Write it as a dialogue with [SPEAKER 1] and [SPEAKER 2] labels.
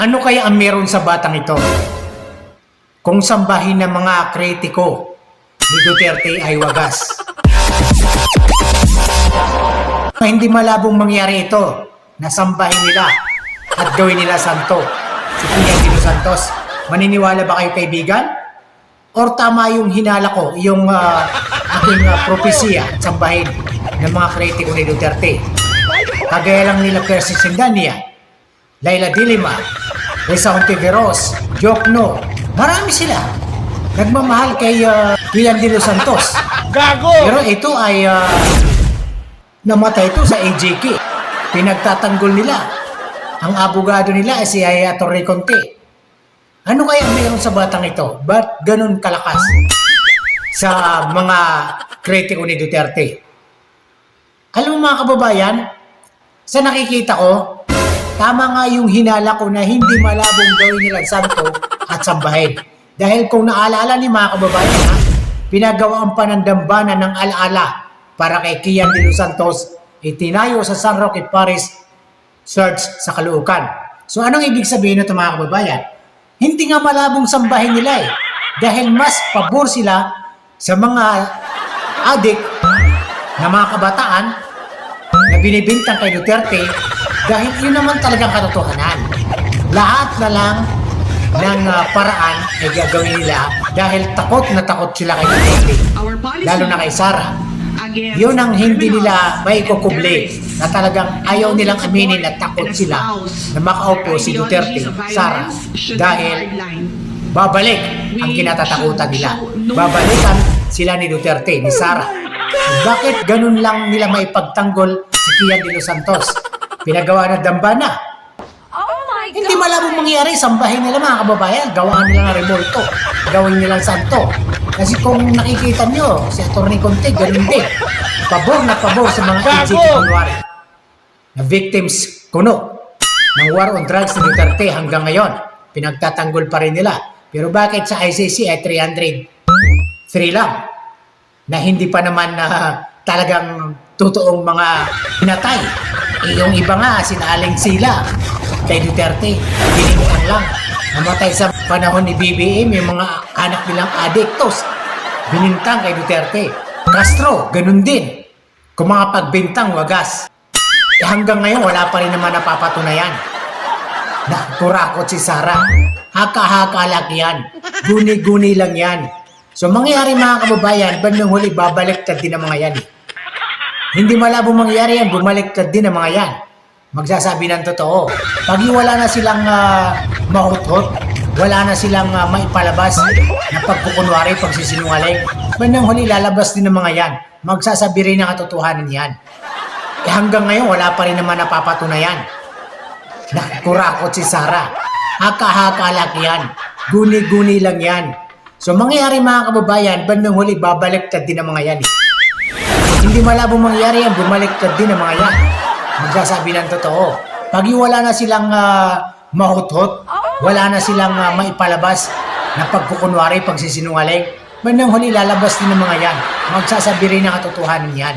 [SPEAKER 1] Ano kaya ang meron sa batang ito? Kung sambahin ng mga kritiko ni Duterte ay wagas. Hindi malabong mangyari ito na sambahin nila at gawin nila santo si Pia de los Santos. Maniniwala ba kayo, kaibigan? Or tama yung hinala ko, yung aking propesya at sambahin ng mga kritiko ni Duterte? Kagaya lang nila Percy Sindania, Laila de Lima, Risa Hontiveros, Jokno, marami sila. Nagmamahal kay Kian de los Santos.
[SPEAKER 2] Gago!
[SPEAKER 1] Pero ito ay namatay ito sa AJK. Pinagtatanggol nila. Ang abogado nila ay si Yaya Torre Conte. Ano kaya meron sa batang ito? Ba't ganun kalakas sa mga kritiko ni Duterte? Alam mo mga kababayan, sa nakikita ko, tama nga yung hinala ko na hindi malabong gawin nilang santo at sambahin. Dahil kung naalala ni mga kababayan, pinagawa ang panandambanan ng alaala para kay Kian de los Santos, itinayo sa San Roque Parish Church sa Caloocan. So anong ibig sabihin nito mga kababayan? Hindi nga malabong sambahin nila dahil mas pabor sila sa mga adik na mga kabataan na binibintang kay Duterte dahil yun naman talagang katotohanan. Lahat na lang ng paraan ay gagawin nila dahil takot na takot sila kay Duterte. Lalo na kay Sara. Yun ang hindi nila maikukuble na talagang ayaw nilang aminin na takot sila na makaupo si Duterte, Sara, dahil babalik ang kinatatakutan nila. Babalikan sila ni Duterte, ni Sara. Bakit ganun lang nila maipagtanggol si Kian de los Santos? Pinagawa na dambana. Hindi malabong mangyari, sambahin nila mga kababayan, gawaan nila ng revolto, gawin nilang santo. Kasi kung nakikita nyo, si Atty. Conte, ganun din. Pabor na pabor sa mga AJK kunwari na victims kuno ng war on drugs ni Duterte hanggang ngayon. Pinagtatanggol pa rin nila. Pero bakit sa ICC ay 303 lang? Na hindi pa naman talagang totoong mga pinatay. Yung iba nga, sinaling sila kay Duterte, binimukan lang. Namatay sa panahon ni BBM, yung mga anak nilang adiktos, binintang kay Duterte. Castro, ganun din. Kung mga pagbintang, wagas. Hanggang ngayon, wala pa rin naman napapatunayan. Nakurakot si Sara. Haka-haka lang yan. Guni-guni lang yan. So, mangyayari mga kababayan, bandang huli, babaliktad din ang mga yan. Hindi malabo mangyari yan, bumaliktad din ang mga yan. Magsasabi ng totoo. Pag wala na silang mahuthot, wala na silang maipalabas na pagkukunwari, pagsisinungaling, bandang huli lalabas din ng mga yan. Magsasabi rin ng katotohanan yan. Hanggang ngayon, wala pa rin naman napapatunayan. Nakurakot si Sara. Haka-haka lang yan. Guni-guni lang yan. So mangyayari mga kababayan, bandang huli babaliktad din ang mga yan. Hindi malabong mangyari yan, bumaliktad din ang mga yan. Magsasabi ng totoo. Pag wala na silang mahuthot, wala na silang maipalabas na pagkukunwari, pagsisinungaling, bandang huli lalabas din ng mga yan. Magsasabi rin ng katotohanan yan.